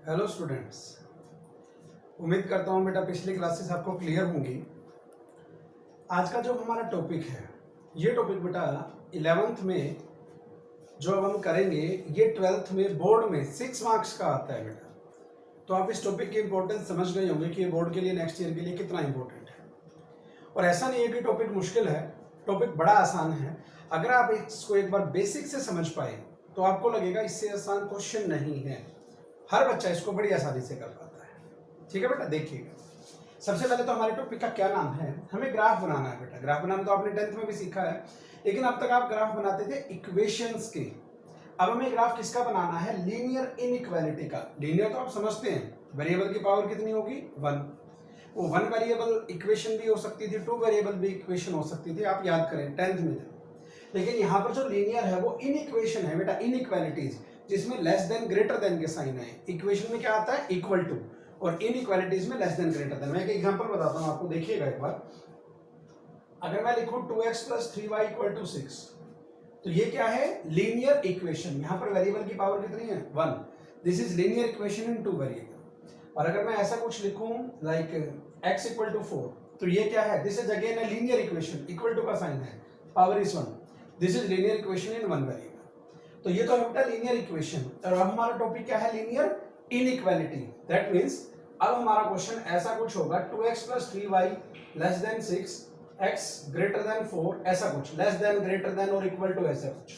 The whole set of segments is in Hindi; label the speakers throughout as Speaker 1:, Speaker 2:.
Speaker 1: हेलो स्टूडेंट्स, उम्मीद करता हूँ बेटा पिछली क्लासेस आपको क्लियर होंगी। आज का जो हमारा टॉपिक है, ये टॉपिक बेटा 11th में जो अब हम करेंगे, ये 12th में बोर्ड में 6 मार्क्स का आता है बेटा। तो आप इस टॉपिक की इंपॉर्टेंस समझ गए होंगे कि ये बोर्ड के लिए नेक्स्ट ईयर के लिए कितना इंपॉर्टेंट है। और ऐसा नहीं है कि टॉपिक मुश्किल है, टॉपिक बड़ा आसान है। अगर आप इसको एक बार बेसिक से समझ पाए तो आपको लगेगा इससे आसान क्वेश्चन नहीं है। हर बच्चा इसको बड़ी आसानी से कर पाता है। ठीक है बेटा, देखिएगा। सबसे पहले तो हमारे टॉपिक का क्या नाम है, हमें ग्राफ बनाना है बेटा। ग्राफ बनाना तो आपने 10th में भी सीखा है, लेकिन अब तक आप ग्राफ बनाते थे इक्वेशंस के। अब हमें ग्राफ किसका बनाना है? लीनियर इनइक्वालिटी का। लीनियर तो आप समझते हैं, वेरिएबल की पावर कितनी होगी? 1। वो 1 वेरिएबल इक्वेशन भी हो सकती थी, 2 वेरिएबल भी इक्वेशन हो सकती थी, आप याद करें 10th में थे। लेकिन यहाँ पर जो लीनियर है वो इनइक्वेशन है बेटा, इनइक्वालिटीज, जिसमें लेस देन ग्रेटर देन के साइन है। इक्वेशन में क्या आता है? इक्वल टू, और इनइक्वालिटीज में लेस देन ग्रेटर देन। मैं एक एग्जांपल बताता हूँ आपको, देखिएगा एक बार। अगर मैं लिखूं 2x + 3y = 6, तो ये क्या है? Linear equation. यहाँ पर वेरिएबल की पावर कितनी है? 1। This is linear equation in 2 variable. और अगर मैं ऐसा कुछ लिखूं लाइक x = 4, तो ये क्या है? This is again a linear equation, equal to का साइन है, power is 1। This is linear equation in 1 variable. तो ये तो है बेटा लीनियर इक्वेशन। और अब हमारा टॉपिक क्या है? Linear inequality. दैट मींस अब हमारा क्वेश्चन ऐसा कुछ होगा, 2x + 3y < 6, x > 4, ऐसा कुछ, लेस देन, ग्रेटर देन और इक्वल टू, ऐसा कुछ।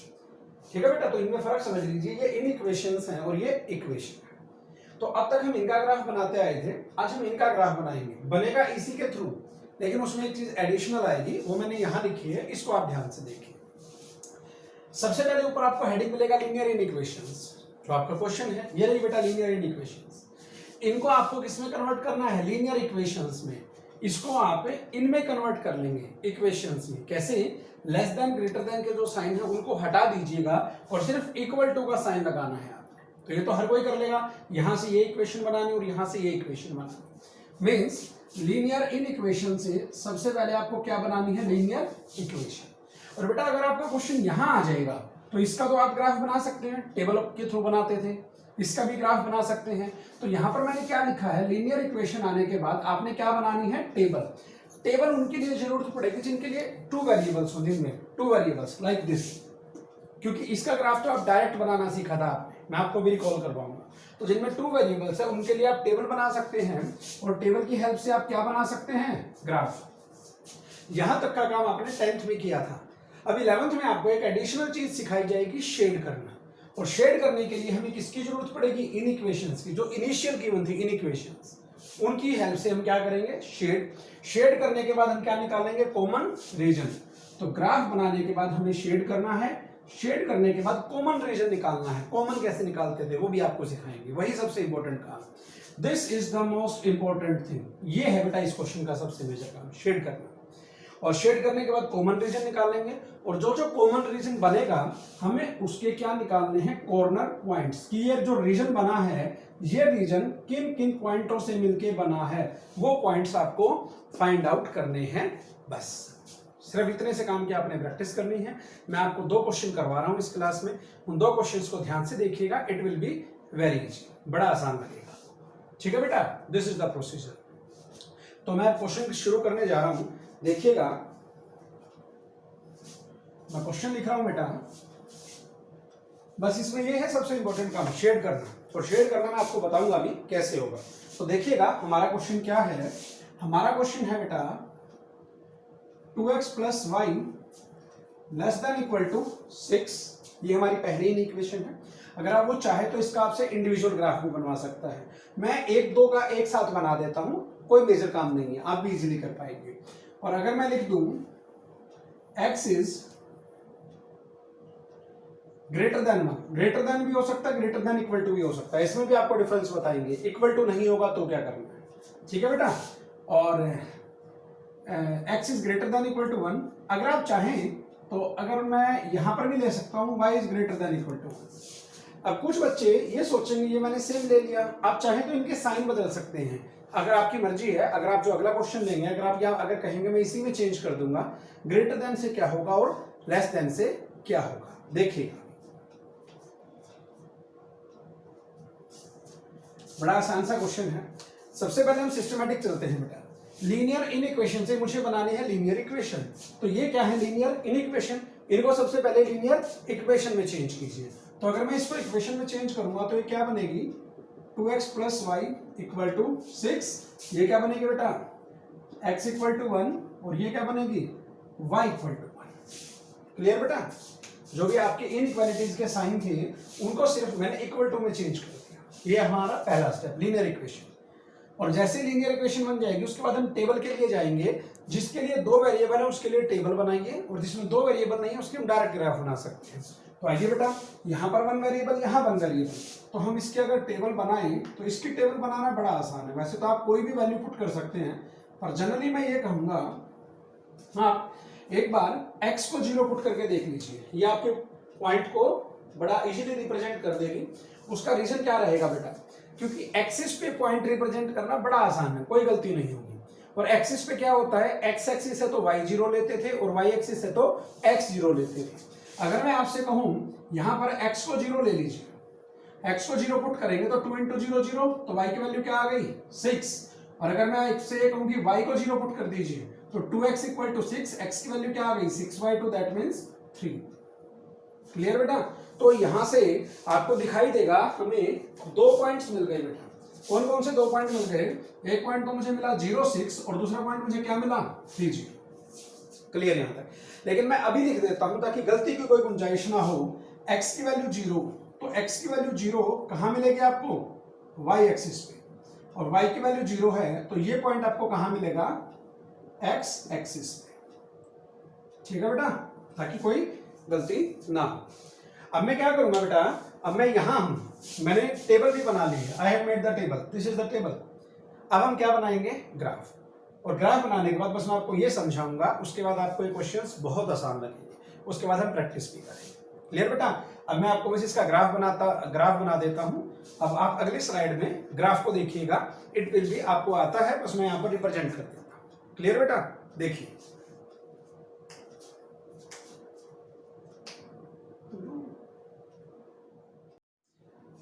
Speaker 1: ठीक है बेटा, तो इनमें फर्क समझ लीजिए। ये इनइक्वेशंस हैं और ये इक्वेशन है। तो अब तक हम इनका ग्राफ बनाते आए थे, आज हम इनका ग्राफ बनाएंगे। बनेगा इसी के थ्रू, लेकिन उसमें एक चीज एडिशनल आएगी, वो मैंने यहां लिखी है, इसको आप ध्यान से देखिए। सबसे पहले ऊपर आपको हेडिंग मिलेगा लीनियर इनइक्वेशंस। जो आपका क्वेश्चन है ये रही बेटा, लीनियर इनइक्वेशंस। इनको आपको किसमें कन्वर्ट करना है? लीनियर इक्वेशंस में। इसको आप इनमें कन्वर्ट कर लेंगे, इक्वेशंस में। कैसे? लेस देन, ग्रेटर देन के जो साइन है उनको हटा दीजिएगा और सिर्फ इक्वल टू का साइन लगाना है आपने। तो ये तो हर कोई कर लेगा। यहां से ये इक्वेशन बनानी और यहां से ये इक्वेशन बनानी। मीन्स लीनियर इनइक्वेशन से सबसे पहले आपको क्या बनानी है? Linear equation. और बेटा अगर आपका क्वेश्चन यहां आ जाएगा तो इसका तो आप ग्राफ बना सकते हैं, टेबल के थ्रू बनाते थे, इसका भी ग्राफ बना सकते हैं। तो यहां पर मैंने क्या लिखा है? लीनियर इक्वेशन आने के बाद आपने क्या बनानी है? टेबल। टेबल उनके लिए जरूरत पड़ेगी जिनके लिए 2 वेरिएबल्स हो, जिनमें 2 वेरिएबल्स लाइक दिस। क्योंकि इसका ग्राफ तो आप डायरेक्ट बनाना सीखा था आपने, मैं आपको भी रिकॉल करवाऊंगा। तो जिनमें 2 वेरिएबल्स है उनके लिए आप टेबल बना सकते हैं, और टेबल की हेल्प से आप क्या बना सकते हैं? ग्राफ। यहां तक का काम आपने 10th में किया था। अब 11th में आपको एक एडिशनल चीज सिखाई जाएगी, शेड करना। और शेड करने के लिए हमें किसकी जरूरत पड़ेगी? इन इक्वेशंस की, जो इनिशियल गिवन थी इन इक्वेशंस, उनकी हेल्प से हम क्या करेंगे? शेड। शेड करने के बाद हम क्या निकालेंगे? Common reason. तो ग्राफ बनाने के बाद हमें शेड करना है, शेड करने के बाद कॉमन रीजन निकालना है। कॉमन कैसे निकालते थे वो भी आपको सिखाएंगे, वही सबसे इंपॉर्टेंट काम। This is the most important thing. ये है बेटा इस क्वेश्चन का सबसे मेजर काम, शेड करना। और शेड करने के बाद कॉमन रीजन निकालेंगे, और जो जो कॉमन रीजन बनेगा हमें उसके क्या निकालने हैं? Corner points. कि ये जो रीजन बना है, ये रीजन किन किन पॉइंटों से मिलके बना है, वो पॉइंट्स आपको फाइंड आउट करने हैं। बस सिर्फ इतने से काम की आपने प्रैक्टिस करनी है। मैं आपको 2 क्वेश्चन करवा रहा हूं इस क्लास में, उन 2 क्वेश्चंस को ध्यान से देखिएगा। It will be very easy, बड़ा आसान लगेगा। ठीक है बेटा, दिस इज द प्रोसीजर। तो मैं क्वेश्चन शुरू करने जा रहा हूं, देखिएगा। मैं क्वेश्चन लिख रहा हूं बेटा, बस इसमें ये है सबसे इंपॉर्टेंट काम, शेड करना। और शेड करना मैं आपको बताऊंगा अभी कैसे होगा। तो देखिएगा हमारा क्वेश्चन क्या है। हमारा क्वेश्चन है बेटा 2x + y < 6। ये हमारी पहली इक्वेशन है। अगर आप वो चाहे तो इसका आपसे इंडिविजुअल ग्राफ भी बनवा सकता है। मैं 1, 2 का एक साथ बना देता हूं, कोई मेजर काम नहीं है, आप भी इजीली कर पाएंगे। और अगर मैं लिख दूं x is greater then 1, greater than भी हो सकता है, ग्रेटर देन इक्वल टू भी हो सकता है, इसमें भी आपको डिफरेंस बताएंगे। इक्वल टू नहीं होगा तो क्या करना है? ठीक है बेटा। और x is greater than equal to 1। अगर आप चाहें तो अगर मैं यहां पर भी ले सकता हूं y is greater than equal to 1। अब कुछ बच्चे ये सोचेंगे ये मैंने सेम ले लिया, आप चाहें तो इनके साइन बदल सकते हैं, अगर आपकी मर्जी है। अगर आप जो अगला क्वेश्चन लेंगे, अगर आप यहाँ अगर कहेंगे मैं इसी में चेंज कर दूंगा, ग्रेटर देन से क्या होगा और लेस देन से क्या होगा, देखिएगा। बड़ा आसान सा क्वेश्चन है। सबसे पहले हम सिस्टमैटिक चलते हैं बेटा। लीनियर इन इक्वेशन से मुझे बनानी है लीनियर इक्वेशन। तो ये क्या है, लीनियर इन इक्वेशन। इनको सबसे पहले लीनियर इक्वेशन में चेंज कीजिए। तो अगर मैं इसको इक्वेशन में चेंज करूंगा तो ये क्या बनेगी, 2x + y = 6। ये क्या बनेगी बेटा, x = 1, और ये क्या बनेगी, y = 1। क्लियर बेटा। जो भी आपके इनइक्वालिटीज के साइन थे उनको सिर्फ मैंने इक्वल टू में चेंज कर दिया। ये हमारा पहला स्टेप, लीनियर इक्वेशन। और जैसे लीनियर इक्वेशन बन जाएगी उसके बाद हम टेबल के लिए जाएंगे। जिसके लिए 2 वेरिएबल है उसके लिए टेबल बनाइए, और जिसमें 2 वेरिएबल नहीं है उसके हम डायरेक्ट ग्राफ बना सकते हैं। तो आइए बेटा, यहाँ पर 1 वेरिएबल, यहाँ 1 वेरिएबल, तो हम इसकी अगर टेबल बनाएं तो इसकी टेबल बनाना बड़ा आसान है। वैसे तो आप कोई भी वैल्यू पुट कर सकते हैं, पर जनरली मैं ये कहूंगा आप एक बार x को 0 पुट करके देख लीजिए। ये आपके पॉइंट को बड़ा इजीली रिप्रेजेंट कर देगी। उसका रीजन क्या रहेगा बेटा, क्योंकि एक्सिस पे पॉइंट रिप्रेजेंट करना बड़ा आसान है, कोई गलती नहीं होगी। और एक्सिस पे क्या होता है, एक्स एक्सिस है तो y 0 लेते थे, और y एक्सिस है तो x 0 लेते थे। अगर मैं आपसे कहूं यहां पर x को 0 ले लीजिए, x को 0 पुट करेंगे तो 2 × 0 0, तो y की वैल्यू क्या आ गई, 6। और अगर मैं आपसे ये कहूं कि y को 0 पुट कर दीजिए तो 2x = 6, x की वैल्यू क्या आ गई, 6/2, दैट मींस 3। क्लियर बेटा। तो यहां से आपको दिखाई देगा हमें 2 पॉइंट्स मिल गए बेटा। कौन कौन से 2 पॉइंट मिल गए, एक पॉइंट तो मुझे मिला 0 6, और दूसरा पॉइंट मुझे क्या मिला, 3 0। क्लियर यहां तक। लेकिन मैं अभी लिख देता हूं ताकि गलती की कोई गुंजाइश ना हो। x की वैल्यू 0, तो x की वैल्यू 0 कहां मिलेगी आपको, y एक्सिस पे, और y की वैल्यू 0 है तो ये पॉइंट आपको कहां मिलेगा, x एक्सिस पे। ठीक है बेटा, ताकि कोई गलती ना हो। अब मैं क्या करूंगा बेटा, अब मैं यहां हूं, मैंने टेबल भी बना ली है, I have made the table, this is the table. अब हम क्या बनाएंगे, ग्राफ। और ग्राफ बनाने के बाद बस मैं आपको ये समझाऊंगा, उसके बाद आपको ये क्वेश्चंस बहुत आसान लगेंगे, उसके बाद हम प्रैक्टिस भी करेंगे। क्लियर बेटा। अब मैं आपको बस इसका ग्राफ बना देता हूं। अब आप अगली स्लाइड में ग्राफ को देखिएगा, इट विल बी आपको आता है, बस मैं यहाँ पर रिप्रेजेंट कर देता हूँ। क्लियर बेटा, देखिए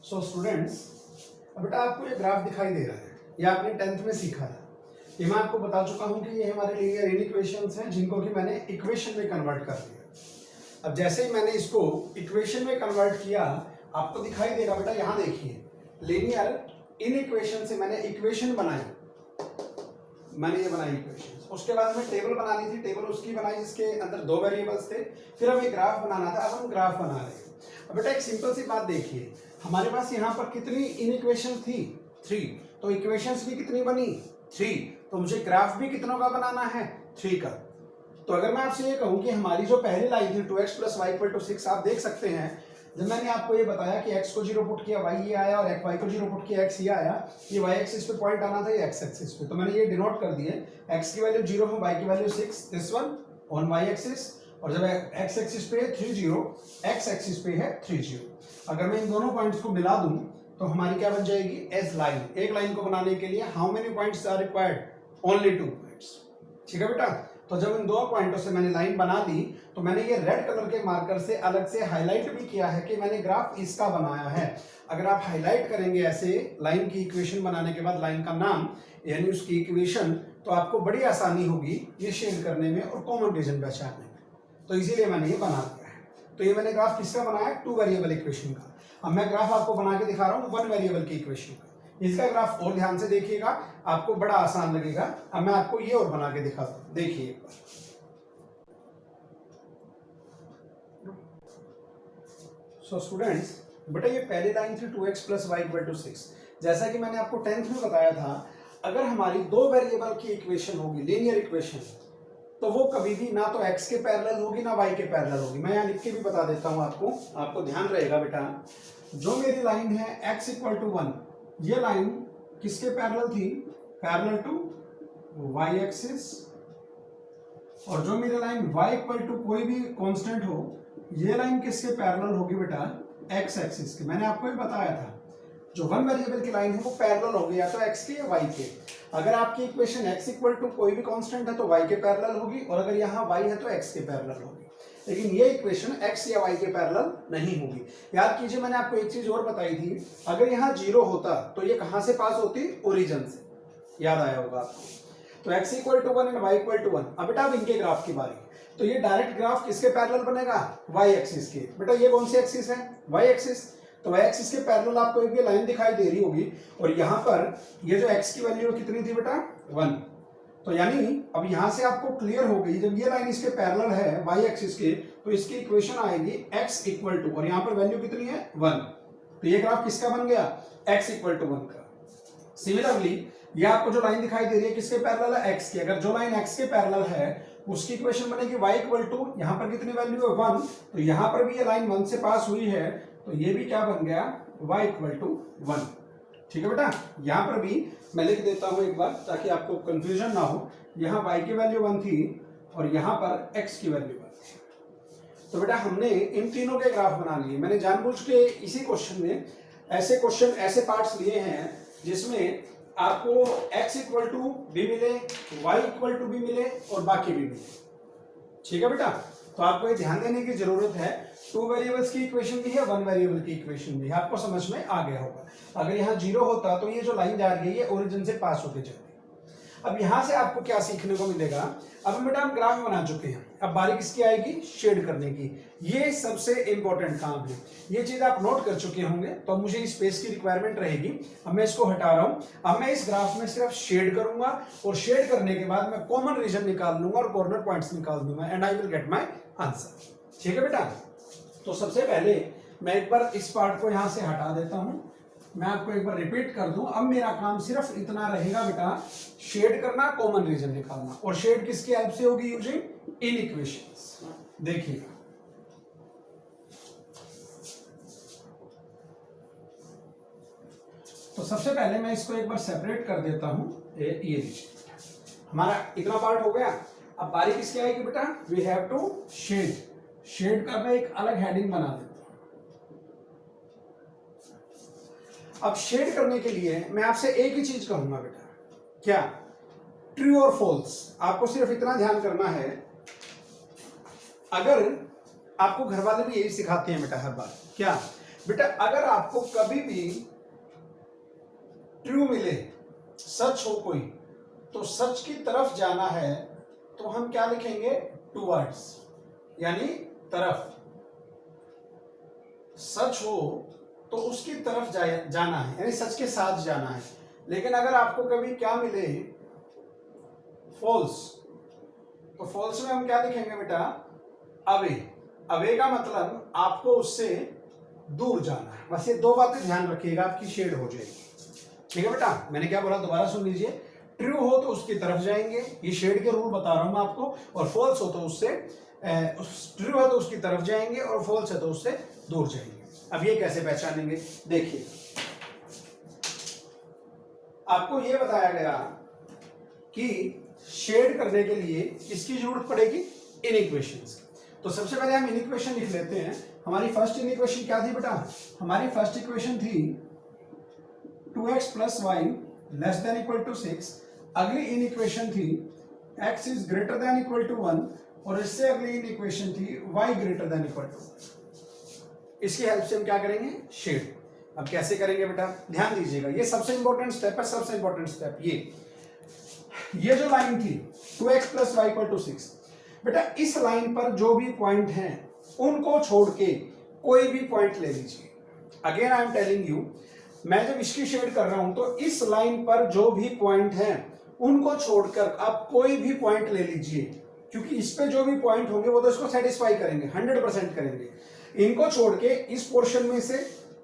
Speaker 1: सो स्टूडेंट्स, बेटा आपको ये ग्राफ दिखाई दे रहा है, ये आपने 10th में सीखा था। ये मैं आपको बता चुका हूं कि ये हमारे लीनियर इन इक्वेशंस हैं जिनको कि मैंने इक्वेशन में कन्वर्ट कर दिया। अब जैसे ही मैंने इसको इक्वेशन में कन्वर्ट किया, आपको दिखाई देगा बेटा, यहाँ देखिए लीनियर इन इक्वेशन से मैंने इक्वेशन बनाई, मैंने ये बनाई इक्वेशन। उसके बाद हमें टेबल बनानी थी, टेबल उसकी बनाई जिसके अंदर 2 वेरिएबल्स थे। फिर हमें ग्राफ बनाना था, अब हम ग्राफ बना रहे हैं। अब बेटा एक सिंपल सी बात देखिए, हमारे पास यहाँ पर कितनी इन इक्वेशन थी, 3, तो इक्वेशंस भी कितनी बनी, 3, तो मुझे ग्राफ भी कितनों का बनाना है, 3 का। तो अगर मैं आपसे ये कहूँ कि हमारी जो पहली लाइन थी 2x + y = 6, आप देख सकते हैं जब मैंने आपको ये बताया कि x को 0 पुट किया y ये आया, और y को 0 पुट किया x ये आया, ये y एक्सिस पे पॉइंट आना था, ये x एक्सिस पे, तो मैंने ये डिनोट कर दिए, x की वैल्यू 0 है, y की value 6, this one on y axis, और जब x एक्सिस पे है 3 0, x एक्सिस पे है 3 0। अगर मैं इन दोनों पॉइंट्स को मिला दूं तो हमारी क्या बन जाएगी, एज लाइन। एक लाइन को बनाने के लिए how many points are required, only 2 points. ठीक है बेटा। तो जब इन 2 पॉइंटों से मैंने लाइन बना ली, तो मैंने ये रेड कलर के मार्कर से अलग से हाईलाइट भी किया है कि मैंने ग्राफ इसका बनाया है। अगर आप हाईलाइट करेंगे ऐसे लाइन की इक्वेशन बनाने के बाद लाइन का नाम यानी उसकी इक्वेशन, तो आपको बड़ी आसानी होगी ये शेड करने में और कॉमन रीजन पहचानने में। तो इसीलिए मैंने ये बना दिया है। तो ये मैंने ग्राफ किसका बनाया, 2 वेरिएबल इक्वेशन का। अब मैं ग्राफ आपको बना के दिखा रहा हूँ 1 वेरिएबल की इक्वेशन का। इसका ग्राफ और ध्यान से देखिएगा, आपको बड़ा आसान लगेगा। अब मैं आपको ये और बना के दिखाता हूँ, देखिए एक बार। सो स्टूडेंट्स, बेटा ये पहली लाइन थी 2x + y = 6। जैसा कि मैंने आपको 10th में बताया था, अगर हमारी 2 वेरिएबल की इक्वेशन होगी, लीनियर इक्वेशन, तो वो कभी भी ना तो x के पैरेलल होगी ना y के पैरेलल होगी। मैं यहाँ लिख के भी बता देता हूँ आपको ध्यान रहेगा बेटा। जो मेरी लाइन है x = 1, ये लाइन किसके पैरेलल थी, पैरेलल टू y एक्सिस। और जो मेरी लाइन y = कोई भी कांस्टेंट हो, ये लाइन किसके पैरेलल होगी बेटा, x एक्सिस के। मैंने आपको ये बताया था, जो 1 वेरिएबल की लाइन है वो पैरेलल होगी या तो x के या y के। अगर आपकी इक्वेशन x = कोई भी कांस्टेंट है तो y के पैरेलल होगी, और अगर यहाँ y है तो x के पैरेलल होगी। लेकिन ये इक्वेशन x या y के पैरेलल नहीं होगी। याद कीजिए मैंने आपको एक चीज और बताई थी, अगर यहाँ 0 होता तो ये कहां से पास होती, ओरिजिन से, याद आया होगा आपको। तो x equal to 1 and y equal to 1। अब बेटा अब इनके ग्राफ की बारी, तो ये डायरेक्ट ग्राफ किसके पैरेलल बनेगा, y एक्सिस के। बेटा ये कौन सी एक्सिस है, y एक्सिस, तो y एक्सिस के पैरेलल आपको एक ये लाइन दिखाई दे रही होगी, और यहाँ पर ये जो x की वैल्यू कितनी थी बेटा, 1। तो यानी अब यहां से आपको क्लियर हो गई, जब ये लाइन इसके पैरेलल है y एक्सिस के, तो इसकी इक्वेशन आएगी x इक्वल टू, और यहाँ पर वैल्यू कितनी है, 1। तो ये ग्राफ किसका बन गया, x इक्वल टू 1 का। सिमिलरली ये आपको जो लाइन दिखाई दे रही है किसके पैरेलल है, x की। अगर जो लाइन x के पैरेलल है उसकी इक्वेशन बनेगी y इक्वल टू, यहाँ पर कितनी वैल्यू है, 1। तो यहाँ पर भी ये लाइन 1 से पास हुई है, तो ये भी क्या बन गया, y इक्वल टू 1। ठीक है बेटा, यहाँ पर भी मैं लिख देता हूँ एक बार ताकि आपको कंफ्यूजन ना हो। यहाँ y की वैल्यू 1 थी और यहाँ पर x की वैल्यू 1 थी। तो बेटा हमने इन तीनों के ग्राफ बना लिए। मैंने जानबूझ के इसी क्वेश्चन में ऐसे पार्ट्स लिए हैं जिसमें आपको x इक्वल टू भी मिले, y इक्वल टू भी मिले और बाकी भी मिले। ठीक है बेटा, तो आपको ये ध्यान देने की जरूरत है, 2 वेरिएबल्स की इक्वेशन भी है, 1 वेरिएबल की इक्वेशन भी है, आपको समझ में आ गया होगा। अगर यहाँ 0 होता तो ये जो लाइन जा रही है ये ओरिजिन से पास होके जाती। अब यहाँ से आपको क्या सीखने को मिलेगा, अब बेटा हम ग्राफ बना चुके हैं, अब बारी किसकी आएगी, शेड करने की। ये सबसे इंपॉर्टेंट काम है, ये चीज आप नोट कर चुके होंगे। तो अब मुझे स्पेस की रिक्वायरमेंट रहेगी, अब मैं इसको हटा रहा हूं। अब मैं इस ग्राफ में सिर्फ शेड करूंगा और शेड करने के बाद मैं कॉमन रीजन निकाल लूंगा और कॉर्नर पॉइंट्स निकाल दूंगा, and I will get my answer. ठीक है बेटा, तो सबसे पहले मैं एक बार इस पार्ट को यहां से हटा देता हूं। मैं आपको एक बार रिपीट कर दूं, अब मेरा काम सिर्फ इतना रहेगा बेटा, शेड करना, कॉमन रीजन निकालना। और शेड किसकी हेल्प से होगी, यूजिंग इनइक्वेशंस। देखिएगा, तो सबसे पहले मैं इसको एक बार सेपरेट कर देता हूं। ये लीजिए, हमारा इतना पार्ट हो गया। अब बारी किसकी आएगी बेटा, we have to shade. Shade का मैं एक अलग हेडिंग बना देता हूं। अब शेड करने के लिए मैं आपसे एक ही चीज कहूंगा बेटा, क्या, ट्रू और फॉल्स। आपको सिर्फ इतना ध्यान करना है, अगर आपको घर वाले भी यही सिखाते हैं बेटा हर बार, क्या बेटा, अगर आपको कभी भी ट्रू मिले, सच हो कोई, तो सच की तरफ जाना है तो हम क्या लिखेंगे, टुवर्ड्स, यानी तरफ। सच हो तो उसकी तरफ जाना है, यानी सच के साथ जाना है। लेकिन अगर आपको कभी क्या मिले, फॉल्स, तो फॉल्स में हम क्या लिखेंगे बेटा, अवे। अवे का मतलब आपको उससे दूर जाना है। बस ये दो बातें ध्यान रखिएगा, आपकी शेड हो जाएगी। ठीक है बेटा, मैंने क्या बोला दोबारा सुन लीजिए। ट्रू हो तो उसकी तरफ जाएंगे, ये शेड के रूल बता रहा हूं मैं आपको, और फॉल्स हो तो उससे, ट्रू है तो उसकी तरफ जाएंगे और फॉल्स है तो उससे दूर जाएंगे। अब ये कैसे पहचानेंगे, देखिए, आपको ये बताया गया कि शेड करने के लिए किसकी जरूरत पड़ेगी, इनइक्वेशंस। तो सबसे पहले हम इनइक्वेशन लिख लेते हैं। हमारी फर्स्ट इनइक्वेशन क्या थी बेटा, हमारी फर्स्ट इक्वेशन थी 2x + y < 6। अगली इनइक्वेशन थी x > 1, और इससे अगली इनइक्वेशन थी y > 1। इसकी हेल्प से हम क्या करेंगे, शेड। अब कैसे करेंगे बेटा, ध्यान दीजिएगा, ये सबसे इंपॉर्टेंट स्टेप है, सबसे इंपॉर्टेंट स्टेप। ये जो लाइन थी 2x + y = 6, बेटा इस लाइन पर जो भी पॉइंट हैं उनको छोड़ के कोई भी पॉइंट ले लीजिए। Again I am telling you, मैं जब इसकी शेड कर रहा हूं तो इस लाइन पर जो भी पॉइंट हैं उनको छोड़कर आप कोई भी पॉइंट ले लीजिए, क्योंकि इस पे जो भी पॉइंट होंगे वो तो इसको सेटिस्फाई करेंगे, 100% करेंगे। इनको छोड़ के इस पोर्शन में से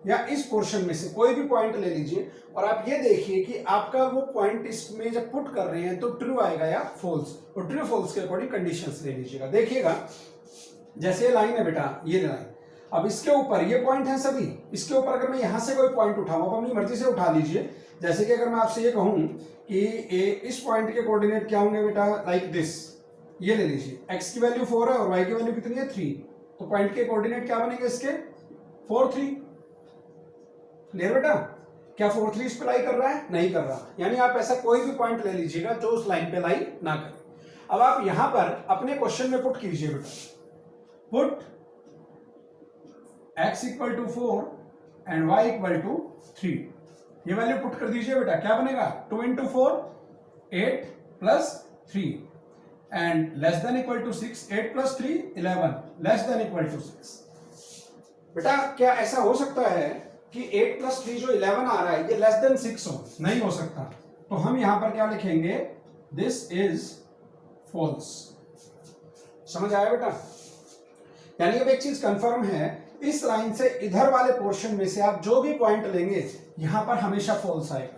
Speaker 1: या इस पोर्शन में से कोई भी पॉइंट ले लीजिए, और आप ये देखिए कि आपका वो पॉइंट इसमें जब पुट कर रहे हैं तो ट्रू आएगा या फॉल्स, और ट्रू फॉल्स के अकॉर्डिंग कंडीशंस ले लीजिएगा। देखिएगा, जैसे लाइन है बेटा, ये लाइन, अब इसके ऊपर ये पॉइंट है सभी, इसके ऊपर अगर मैं यहां से कोई पॉइंट उठाऊं, आप अपनी मर्जी से उठा लीजिए। जैसे कि अगर मैं आपसे ये कहूं कि इस पॉइंट के कोऑर्डिनेट क्या होंगे बेटा, लाइक दिस, ये ले लीजिए, x की वैल्यू 4 है और y की वैल्यू कितनी है, 3, तो पॉइंट के कोऑर्डिनेट क्या बनेंगे इसके, 4, 3। क्लियर बेटा, क्या 4, 3 इस पे लाई कर रहा है, नहीं कर रहा, यानी आप ऐसा कोई भी पॉइंट ले लीजिएगा जो उस लाइन पे लाई ना करे। अब आप यहां पर अपने क्वेश्चन में पुट कीजिए बेटा, put x equal to 4 and y equal to 3, ये वैल्यू पुट कर दीजिए बेटा, क्या बनेगा 2 into 4 8 plus 3 and less than equal to 6, 8 plus 3 11 less than equal to 6। बेटा क्या ऐसा हो सकता है कि 8 प्लस 3 जो 11 आ रहा है ये लेस देन 6 हो? नहीं हो सकता। तो हम यहां पर क्या लिखेंगे, दिस इज फॉल्स। समझ आया बेटा? यानी अब एक चीज कंफर्म है, इस लाइन से इधर वाले पोर्शन में से आप जो भी पॉइंट लेंगे यहां पर हमेशा फॉल्स आएगा,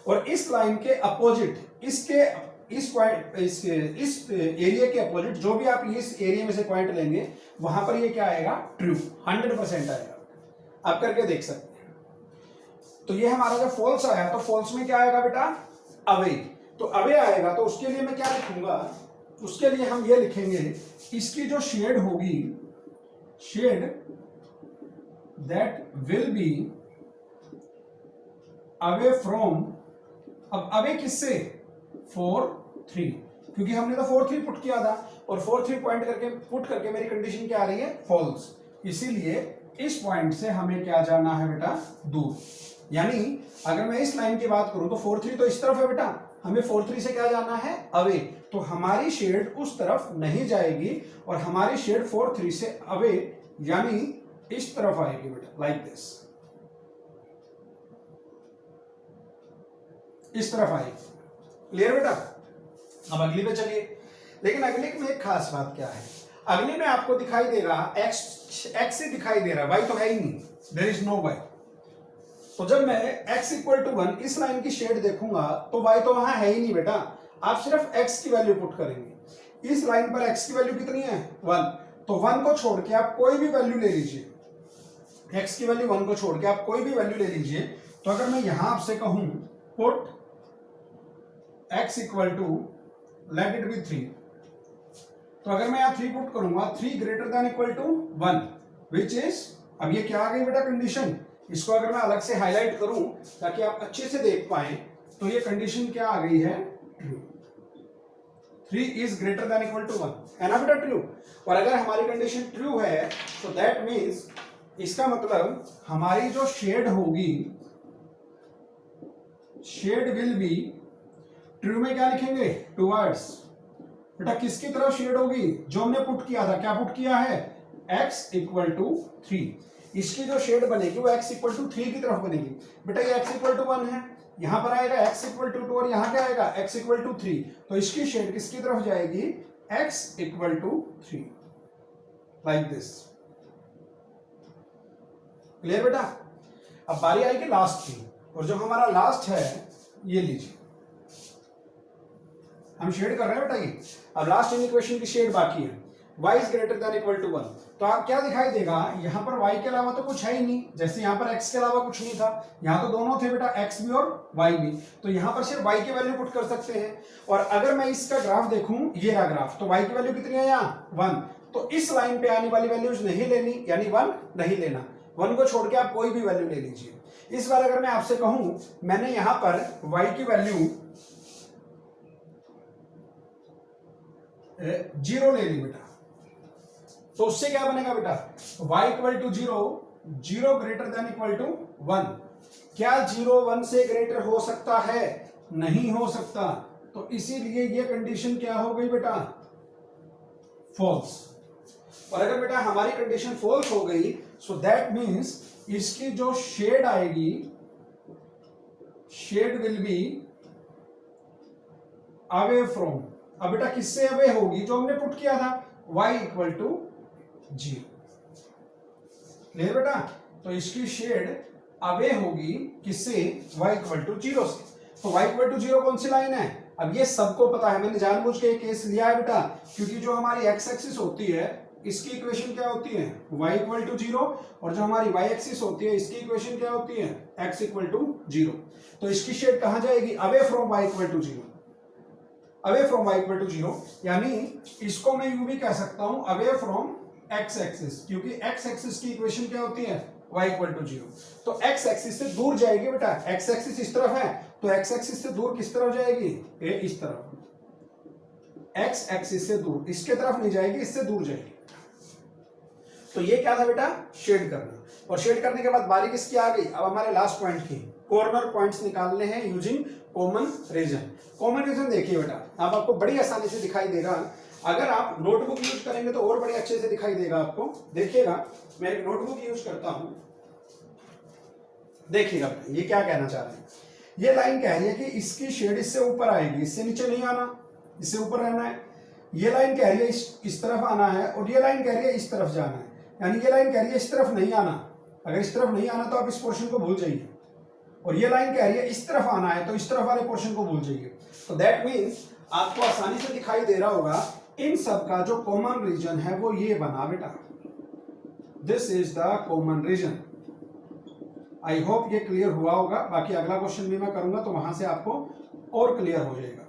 Speaker 1: और इस लाइन के अपोजिट इसके इस पॉइंट इस एरिया के अपोजिट जो भी आप इस एरिया में से पॉइंट लेंगे वहां पर ये क्या आएगा, ट्रू 100% आएगा। आप करके देख सकते हैं। तो ये हमारा जो फॉल्स आया, तो फॉल्स में क्या आएगा बेटा, अवे। तो अवे आएगा तो उसके लिए मैं क्या लिखूंगा, उसके लिए हम ये लिखेंगे इसकी जो शेड होगी, shade that will be away from, अब अवे किससे, 4 3, क्योंकि हमने तो 4 3 पुट किया था और 4 3 पॉइंट करके पुट करके मेरी कंडीशन क्या आ रही है, फॉल्स। इसीलिए इस पॉइंट से हमें क्या जाना है बेटा, दूर। यानी अगर मैं इस लाइन की बात करूं तो 4 3 तो इस तरफ है बेटा, हमें 4 3 से क्या जाना है, अवे। तो हमारी शेड उस तरफ नहीं जाएगी और हमारी शेड 4 3 से अवे यानी इस तरफ आएगी बेटा, लाइक दिस, इस तरफ आएगी। क्लियर बेटा? अब अगली पे चलिए। लेकिन अगली में एक खास बात क्या है, अगली में आपको दिखाई दे रहा x ही दिखाई दे रहा है, y तो है ही नहीं, देयर इज नो y। तो जब मैं x इक्वल टू 1 इस लाइन की शेड देखूंगा तो y तो वहां है ही नहीं बेटा, आप सिर्फ x की वैल्यू पुट करेंगे। इस लाइन पर x की वैल्यू कितनी है, 1। तो 1 को छोड़ के आप कोई भी वैल्यू ले लीजिए, x की वैल्यू 1 को छोड़ के आप कोई भी वैल्यू ले लीजिए। तो अगर मैं यहां आपसे कहूं put x equal to let it be 3, तो अगर मैं यहां 3 पुट करूंगा, 3 greater than equal to 1 which is, अब ये क्या आ गई बेटा कंडीशन, इसको अगर मैं अलग से हाईलाइट करूं ताकि आप अच्छे से देख पाएं, तो ये कंडीशन क्या आ गई है, true. 3 is greater than equal to 1, है ना बेटा, ट्रू। और अगर हमारी कंडीशन ट्रू है तो दैट मीन्स, इसका मतलब हमारी जो शेड होगी, शेड विल बी, ट्रू में क्या लिखेंगे, टुवर्ड्स, बेटा किसकी तरफ शेड होगी, जो हमने पुट किया था, क्या पुट किया है, x इक्वल टू 3। इसकी जो शेड बनेगी वो x इक्वल टू 3 की तरफ बनेगी। बेटा ये x इक्वल टू 1 है, यहां पर आएगा x इक्वल टू 2 और यहां क्या आएगा, x इक्वल टू 3। तो इसकी शेड किसकी तरफ जाएगी, x equal to 3, like this. Clear बेटा? अब बारी आएगी लास्ट की, और जो हमारा लास्ट है ये लीजिए, हम शेड कर रहे हैं बेटा ये। अब लास्ट इन इक्वेशन की शेड बाकी है, y is greater than equal to 1। तो आप क्या दिखाई देगा, यहां पर y के अलावा तो कुछ है ही नहीं, जैसे यहां पर x के अलावा कुछ नहीं था, यहां तो दोनों थे बेटा, x भी और y भी। तो यहां पर सिर्फ y की वैल्यू पुट कर सकते हैं। और अगर मैं इसका ग्राफ देखूं, ये रहा ग्राफ, तो y की वैल्यू कितनी है यहाँ, 1। तो इस लाइन पे आने वाली वैल्यूज नहीं लेनी, यानी 1 नहीं लेना, 1 को छोड़ के आप कोई भी वैल्यू ले लीजिए। इस बार अगर मैं आपसे कहूं, मैंने यहां पर y की वैल्यू 0 ले ली बेटा, तो उससे क्या बनेगा बेटा, y equal to 0, 0 greater than equal to 1। क्या 0 1 से ग्रेटर हो सकता है, नहीं हो सकता। तो इसीलिए ये कंडीशन क्या हो गई बेटा, फॉल्स। और अगर बेटा हमारी कंडीशन फॉल्स हो गई, सो दैट मीन्स इसकी जो शेड आएगी, shade will be away from, अब बेटा किससे अवे होगी, जो हमने पुट किया था, y इक्वल टू 0। क्लियर बेटा? तो इसकी शेड अवे होगी किससे, y इक्वल टू 0 से। तो y इक्वल टू 0 कौन सी लाइन है, अब ये सबको पता है, मैंने जानबूझ के केस लिया है बेटा, क्योंकि जो हमारी x एक्सिस होती है इसकी इक्वेशन क्या होती है, y इक्वल टू 0, और जो हमारी y एक्सिस होती है इसकी इक्वेशन क्या होती है, x इक्वल टू 0। तो इसकी शेड कहां जाएगी, away from y equal to 0, away from y equal to 0। यानी इसको मैं यूं भी कह सकता हूं, अवे फ्रॉम x एक्सिस, क्योंकि x एक्सिस की इक्वेशन क्या होती है, y इक्वल टू 0। तो x एक्सिस से दूर जाएगी बेटा, x एक्सिस इस तरफ है, तो x एक्सिस से दूर किस तरफ जाएगी, ये इस तरफ। x एक्सिस से दूर, इसके तरफ नहीं जाएगी, इससे दूर जाएगी। तो ये क्या था बेटा, शेड करना। और शेड करने के बाद बारी किसकी आ गई, अब हमारे लास्ट पॉइंट की, कॉर्नर पॉइंट्स निकालने हैं using common region. Common region देखिए बेटा, अब आपको बड़ी आसानी से दिखाई देगा, अगर आप नोटबुक यूज करेंगे तो और बड़े अच्छे से दिखाई देगा आपको। देखिएगा, मैं एक नोटबुक यूज करता हूं, देखिएगा ये क्या कहना चाह रहे हैं। ये लाइन कह रही है कि इसकी शेड इससे ऊपर आएगी, इससे नीचे नहीं आना, इससे ऊपर रहना है। ये लाइन कह रही है इस तरफ आना है, और ये लाइन कह रही है इस तरफ जाना है। यानी ये लाइन कह रही है इस तरफ नहीं आना, अगर इस तरफ नहीं आना तो आप इस पोर्शन को भूल जाइए, और ये लाइन कह रही है इस तरफ आना है तो इस तरफ वाले पोर्शन को भूल जाइए। तो दैट मीन्स आपको आसानी से दिखाई दे रहा होगा, इन सब का जो कॉमन रीजन है वो ये बना बेटा, this is the common region. I hope ये क्लियर हुआ होगा, बाकी अगला क्वेश्चन भी मैं करूंगा तो वहां से आपको और क्लियर हो जाएगा।